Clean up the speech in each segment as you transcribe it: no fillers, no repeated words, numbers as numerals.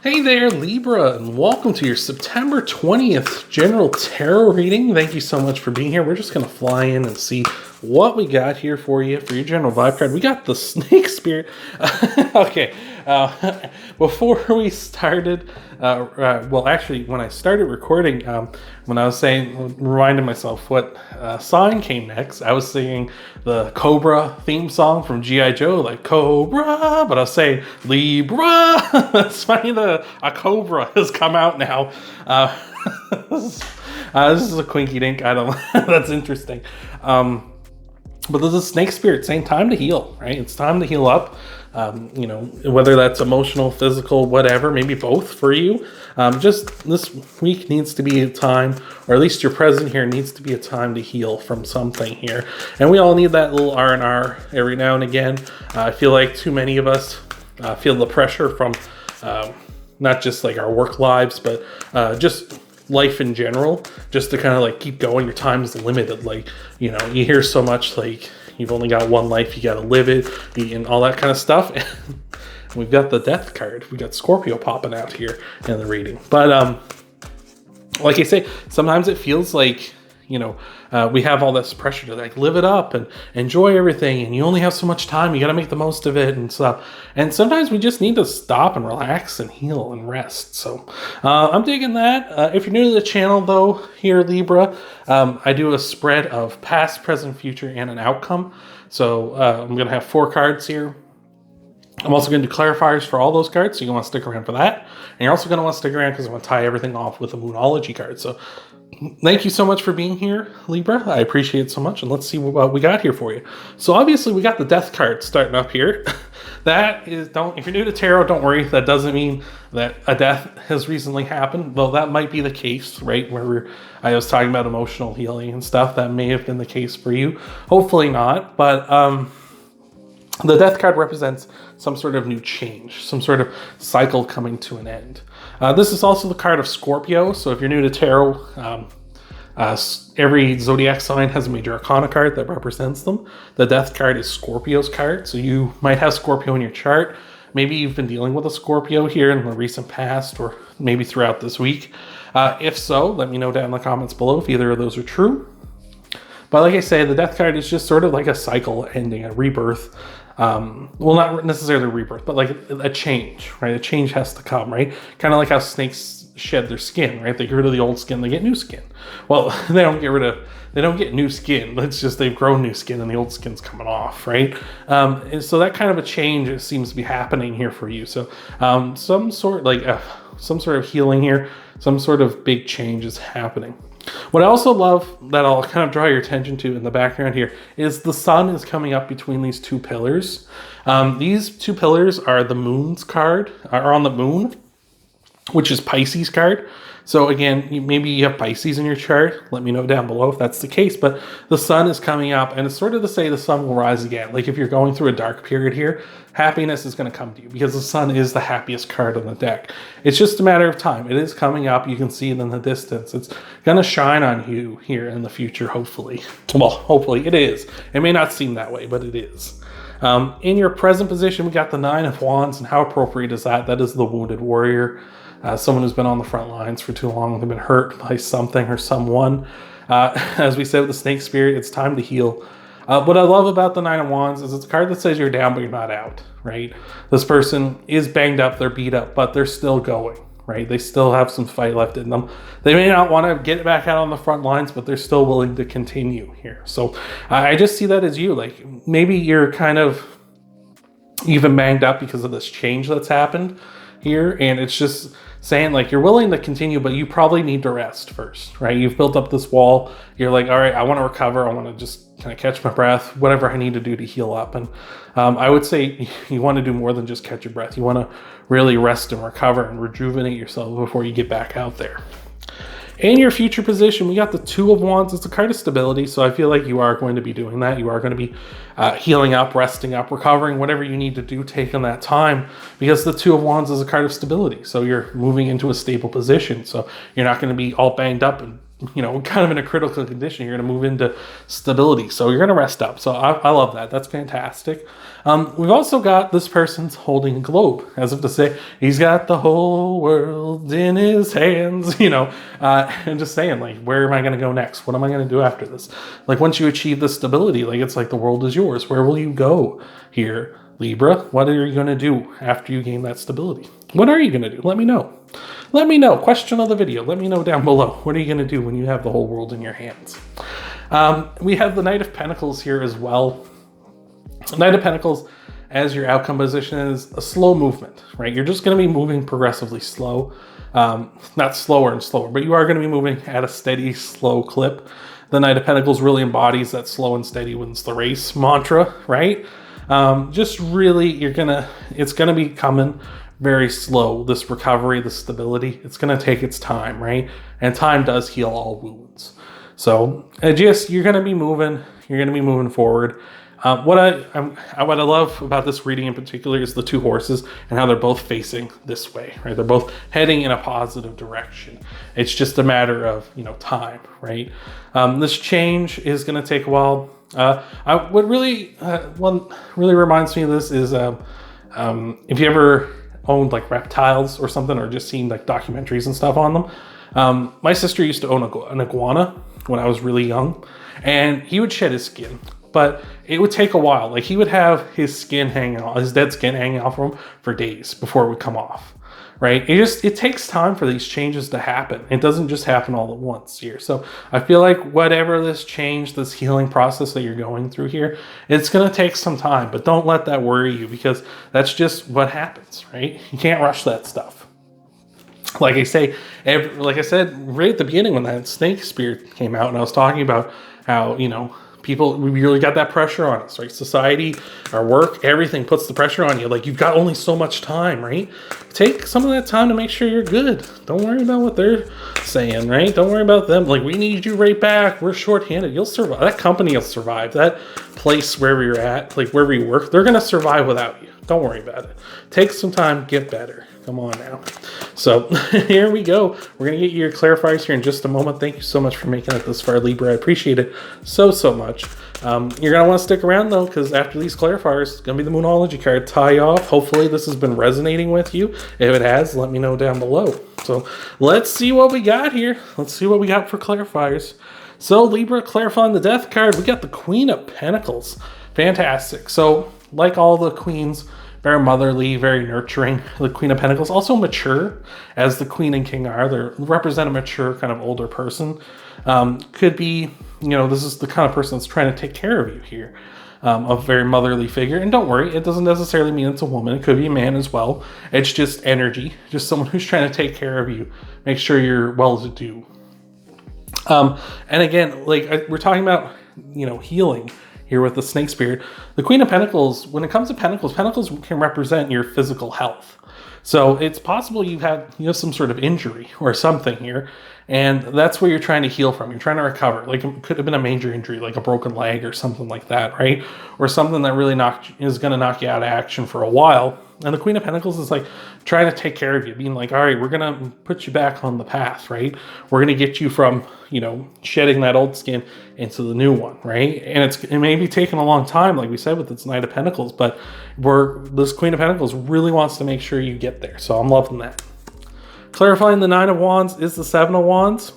Hey there, Libra, and welcome to your September 20th General Tarot reading. Thank you so much for being here. We're just going to fly in and see what we got here for you for your general vibe card. We got the Snake Spirit. Okay, before we started, well, actually, when I started recording, when I was saying, reminding myself what song came next, I was singing the Cobra theme song from G.I. Joe, like Cobra, but I was saying Libra. It's funny that a Cobra has come out now. This is a quinky dink. I don't. That's interesting. But there's a Snake Spirit saying time to heal, right? It's time to heal up. Whether that's emotional, physical, whatever, maybe both for you. Just this week needs to be a time, or at least your present here needs to be a time to heal from something here. And we all need that little R&R every now and again. I feel like too many of us feel the pressure from not just like our work lives, but just life in general, just to kind of like keep going. Your time is limited. Like, you hear so much like you've only got one life, you got to live it, and all that kind of stuff. We've got the Death card. We got Scorpio popping out here in the reading. But like I say, sometimes it feels like, we have all this pressure to like live it up and enjoy everything, and you only have so much time, you got to make the most of it and stuff. And sometimes we just need to stop and relax and heal and rest. So I'm digging that. If you're new to the channel though, here Libra, I do a spread of past, present, future, and an outcome. So I'm going to have 4 cards here. I'm also going to do clarifiers for all those cards, so you want to stick around for that. And you're also going to want to stick around because I'm going to tie everything off with a Moonology card. So thank you so much for being here, Libra. I appreciate it so much. And let's see what we got here for you. So obviously we got the Death card starting up here. That is, if you're new to tarot, don't worry. That doesn't mean that a death has recently happened. Though that might be the case, right? I was talking about emotional healing and stuff. That may have been the case for you. Hopefully not. But the Death card represents some sort of new change, some sort of cycle coming to an end. This is also the card of Scorpio. So if you're new to tarot, every zodiac sign has a major arcana card that represents them. The Death card is Scorpio's card. So you might have Scorpio in your chart. Maybe you've been dealing with a Scorpio here in the recent past, or maybe throughout this week. If so, let me know down in the comments below if either of those are true. But like I say, the Death card is just sort of like a cycle ending, a rebirth. Well, not necessarily a rebirth, but like a change, right? A change has to come, right? Kind of like how snakes shed their skin, right? They get rid of the old skin, they get new skin. Well, they don't get new skin. It's just they've grown new skin and the old skin's coming off, right? And so that kind of a change seems to be happening here for you. So some sort of healing here, some sort of big change is happening. What I also love that I'll kind of draw your attention to in the background here is the sun is coming up between these 2 pillars. These 2 pillars are the moon's card, are on the moon, which is Pisces card. So again, maybe you have Pisces in your chart. Let me know down below if that's the case. But the sun is coming up, and it's sort of to say the sun will rise again. Like if you're going through a dark period here, happiness is going to come to you because the sun is the happiest card on the deck. It's just a matter of time. It is coming up. You can see it in the distance. It's going to shine on you here in the future, hopefully. Well, hopefully it is. It may not seem that way, but it is. In your present position, we got the 9 of Wands, and how appropriate is that? That is the wounded warrior. Someone who's been on the front lines for too long. They've been hurt by something or someone. As we said with the Snake Spirit, it's time to heal. What I love about the 9 of Wands is it's a card that says you're down, but you're not out, right? This person is banged up, they're beat up, but they're still going, right? They still have some fight left in them. They may not want to get back out on the front lines, but they're still willing to continue here. So I just see that as you. Like maybe you're kind of even banged up because of this change that's happened here, and it's just saying like you're willing to continue, but you probably need to rest first, right? You've built up this wall. You're like, all right, I want to recover. I want to just kind of catch my breath, whatever I need to do to heal up. And I would say you want to do more than just catch your breath. You want to really rest and recover and rejuvenate yourself before you get back out there. In your future position, we got the 2 of Wands. It's a card of stability, so I feel like you are going to be doing that. You are going to be healing up, resting up, recovering, whatever you need to do, taking that time, because the 2 of Wands is a card of stability. So you're moving into a stable position. So you're not going to be all banged up and you know, kind of in a critical condition. You're going to move into stability. So you're going to rest up. So I love that. That's fantastic. We've also got this person's holding a globe, as if to say, he's got the whole world in his hands, you know, and just saying, like, where am I going to go next? What am I going to do after this? Like, once you achieve this stability, like, it's like the world is yours. Where will you go here, Libra? What are you going to do after you gain that stability? What are you going to do? Let me know. Let me know. Question of the video. Let me know down below. What are you going to do when you have the whole world in your hands? We have the Knight of Pentacles here as well. Knight of Pentacles, as your outcome position, is a slow movement, right? You're just going to be moving progressively slow. Not slower and slower, but you are going to be moving at a steady, slow clip. The Knight of Pentacles really embodies that slow and steady wins the race mantra, right? Just really, it's going to be coming very slow, this recovery, this stability. It's going to take its time, right? And time does heal all wounds. So you're going to be moving forward. What I love about this reading in particular is the two horses and how they're both facing this way, right? They're both heading in a positive direction. It's just a matter of, you know, time, right? This change is going to take a while. What really reminds me of this is if you ever owned like reptiles or something, or just seen like documentaries and stuff on them. My sister used to own an iguana when I was really young, and he would shed his skin, but it would take a while. Like, he would have his dead skin hanging off from him for days before it would come off, right? It takes time for these changes to happen. It doesn't just happen all at once here. So I feel like whatever this change, this healing process that you're going through here, it's going to take some time, but don't let that worry you, because that's just what happens, right? You can't rush that stuff. Like I said right at the beginning when that snake spirit came out, and I was talking about how, you know, we really got that pressure on us, right? Society, our work, everything puts the pressure on you. Like, you've got only so much time, right? Take some of that time to make sure you're good. Don't worry about what they're saying, right? Don't worry about them. Like, we need you right back. We're shorthanded. You'll survive. That company will survive. That place, wherever you're at, like wherever you work, they're going to survive without you. Don't worry about it. Take some time, get better. Come on now. So here we go. We're going to get your clarifiers here in just a moment. Thank you so much for making it this far, Libra. I appreciate it so much. You're going to want to stick around, though, because after these clarifiers, it's going to be the Moonology card. Tie off. Hopefully this has been resonating with you. If it has, let me know down below. So let's see what we got here. Let's see what we got for clarifiers. So Libra, clarifying the Death card, we got the Queen of Pentacles. Fantastic. So like all the queens, very motherly, very nurturing. The Queen of Pentacles, also mature, as the Queen and King are. They represent a mature, kind of older person. Could be, you know, this is the kind of person that's trying to take care of you here. A very motherly figure. And don't worry, it doesn't necessarily mean it's a woman. It could be a man as well. It's just energy. Just someone who's trying to take care of you. Make sure you're well-to-do. And again, like we're talking about, you know, healing here with the snake spirit. The Queen of Pentacles, when it comes to Pentacles, Pentacles can represent your physical health. So it's possible you have some sort of injury or something here, and that's what you're trying to heal from. You're trying to recover. Like, it could have been a major injury, like a broken leg or something like that, right? Or something that really is going to knock you out of action for a while. And the Queen of Pentacles is like trying to take care of you, being like, all right, we're going to put you back on the path, right? We're going to get you from, you know, shedding that old skin into the new one, right? And it may be taking a long time, like we said, with its Knight of Pentacles, but this Queen of Pentacles really wants to make sure you get there. So I'm loving that. Clarifying the Nine of Wands is the Seven of Wands.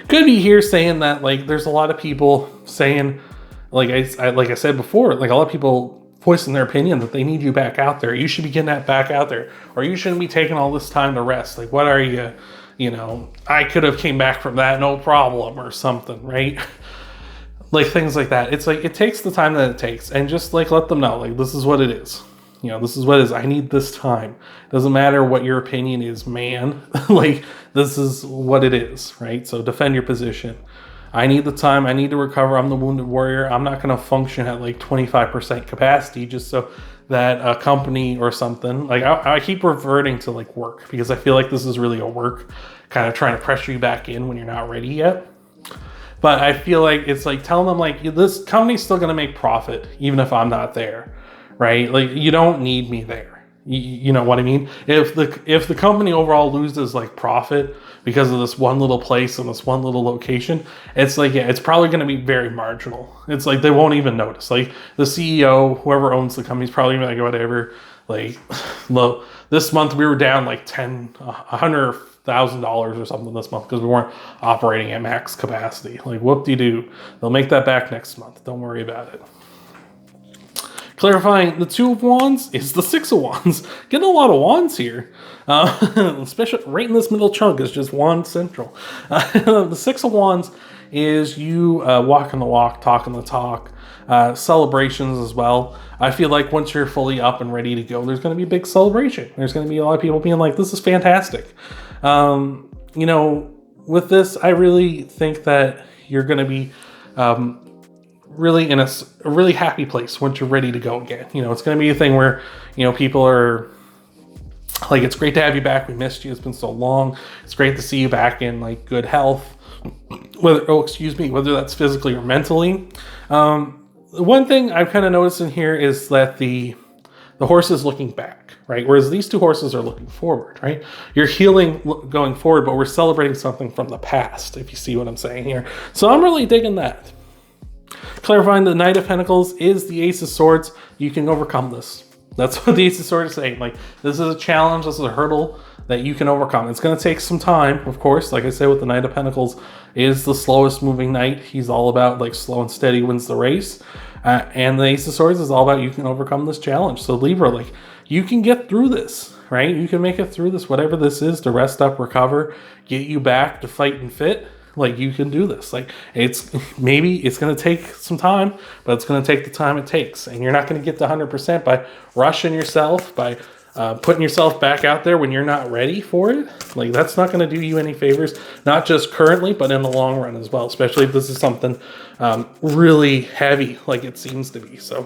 Could be here saying that, like, there's a lot of people saying, like I said before, like a lot of people voicing their opinion that they need you back out there. You should be getting that back out there, or you shouldn't be taking all this time to rest. Like, what are you, you know, I could have came back from that, no problem, or something, right? Like, things like that. It's like, it takes the time that it takes, and just like let them know, like, this is what it is. You know, this is what it is. I need this time. Doesn't matter what your opinion is, man. Like, this is what it is, right? So defend your position. I need the time. I need to recover. I'm the wounded warrior. I'm not going to function at like 25% capacity just so that a company or something. Like, I keep reverting to like work, because I feel like this is really a work kind of trying to pressure you back in when you're not ready yet. But I feel like it's like telling them, like, this company's still going to make profit even if I'm not there, right? Like, you don't need me there. You know what I mean? If the company overall loses like profit because of this one little place and this one little location, it's like, yeah, it's probably going to be very marginal. It's like they won't even notice. Like the CEO, whoever owns the company, is probably going to go, whatever. Like, look, this month we were down like $100,000 or something this month because we weren't operating at max capacity. Like, whoop-de-doo. They'll make that back next month. Don't worry about it. Clarifying the Two of Wands is the Six of Wands. Getting a lot of wands here. Especially right in this middle chunk is just wand central. The Six of Wands is you walking the walk, talking the talk, celebrations as well. I feel like once you're fully up and ready to go, there's going to be a big celebration. There's going to be a lot of people being like, this is fantastic. You know, with this, I really think that you're going to be really in a really happy place once you're ready to go again. You know, it's going to be a thing where, you know, people are like, it's great to have you back. We missed you. It's been so long. It's great to see you back in like good health, whether that's physically or mentally. One thing I've kind of noticed in here is that the horse is looking back, right? Whereas these two horses are looking forward, right? You're healing going forward, but we're celebrating something from the past, if you see what I'm saying here. So I'm really digging that. Clarifying the Knight of Pentacles is the Ace of Swords. You can overcome this. That's what the Ace of Swords is saying. Like, this is a challenge. This is a hurdle that you can overcome. It's going to take some time, of course. Like I said, with the Knight of Pentacles is the slowest moving knight. He's all about like slow and steady wins the race. And the Ace of Swords is all about you can overcome this challenge. So Libra, like, you can get through this, right? You can make it through this, whatever this is, to rest up, recover, get you back to fight and fit. Like, you can do this. Like, maybe it's going to take some time, but it's going to take the time it takes. And you're not going to get to 100% by rushing yourself, by putting yourself back out there when you're not ready for it. Like, that's not going to do you any favors, not just currently, but in the long run as well, especially if this is something really heavy like it seems to be. So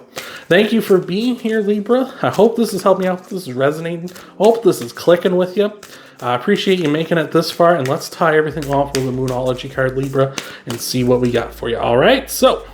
thank you for being here, Libra. I hope this is helping you out. This is resonating. I hope this is clicking with you. I appreciate you making it this far, and let's tie everything off with a Moonology card, Libra, and see what we got for you. All right, so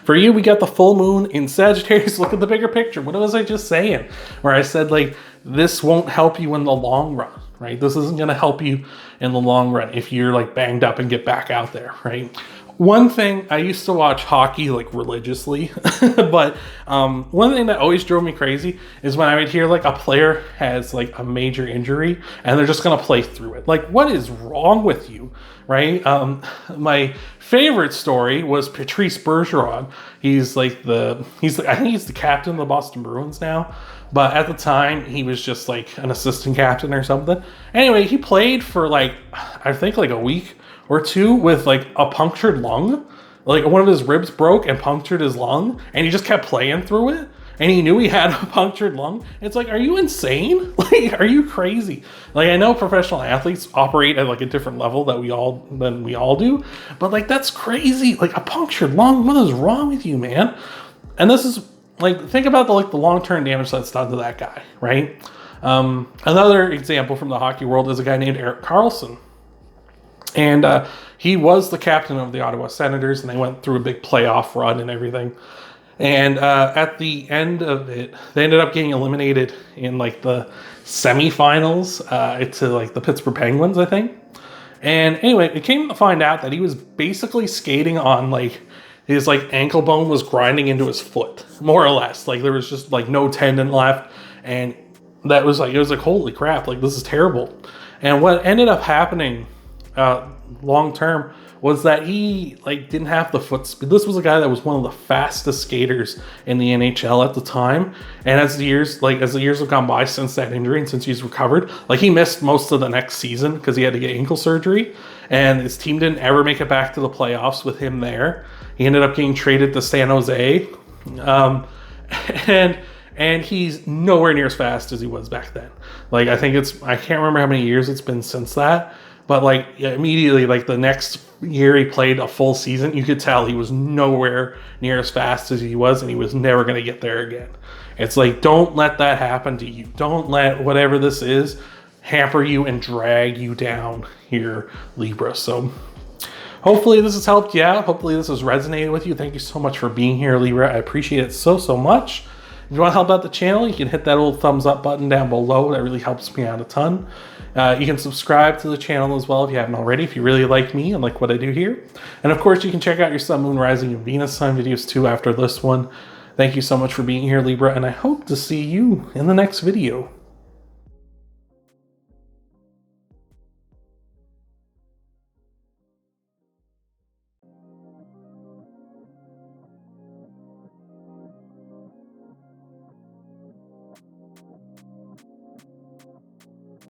for you, we got the full moon in Sagittarius. Look at the bigger picture. What was I just saying? Where I said, like, this won't help you in the long run, right? This isn't going to help you in the long run if you're, like, banged up and get back out there, right? One thing, I used to watch hockey like religiously, but one thing that always drove me crazy is when I would hear like a player has like a major injury and they're just going to play through it. Like, what is wrong with you, right? My favorite story was Patrice Bergeron. I think he's the captain of the Boston Bruins now, but at the time he was just like an assistant captain or something. Anyway, he played for like, I think like a week or two with like a punctured lung. Like, one of his ribs broke and punctured his lung, and he just kept playing through it, and he knew he had a punctured lung. It's like, are you insane? Like, are you crazy? Like, I know professional athletes operate at like a different level than we all do, but like, that's crazy. Like, a punctured lung, what is wrong with you, man? And this is like, think about the long-term damage that's done to that guy, right? Another example from the hockey world is a guy named Erik Karlsson. And he was the captain of the Ottawa Senators, and they went through a big playoff run and everything. And at the end of it, they ended up getting eliminated in like the semifinals to like the Pittsburgh Penguins, I think. And anyway, it came to find out that he was basically skating on like his like ankle bone was grinding into his foot, more or less. Like, there was just like no tendon left, and that was like, it was like, holy crap, like, this is terrible. And what ended up happening long term was that he like didn't have the foot speed. This was a guy that was one of the fastest skaters in the NHL at the time, and as the years have gone by since that injury and since he's recovered, like, he missed most of the next season because he had to get ankle surgery, and his team didn't ever make it back to the playoffs with him there. He ended up getting traded to San Jose, and he's nowhere near as fast as he was back then. Like, I can't remember how many years it's been since that. But like, immediately, like the next year he played a full season, you could tell he was nowhere near as fast as he was, and he was never going to get there again. It's like, don't let that happen to you. Don't let whatever this is hamper you and drag you down here, Libra. So hopefully this has helped you out. Hopefully this has resonated with you. Thank you so much for being here, Libra. I appreciate it so, so much. If you want to help out the channel, you can hit that little thumbs up button down below. That really helps me out a ton. You can subscribe to the channel as well if you haven't already, if you really like me and like what I do here. And of course, you can check out your Sun, Moon, Rising, and Venus sign videos too after this one. Thank you so much for being here, Libra, and I hope to see you in the next video.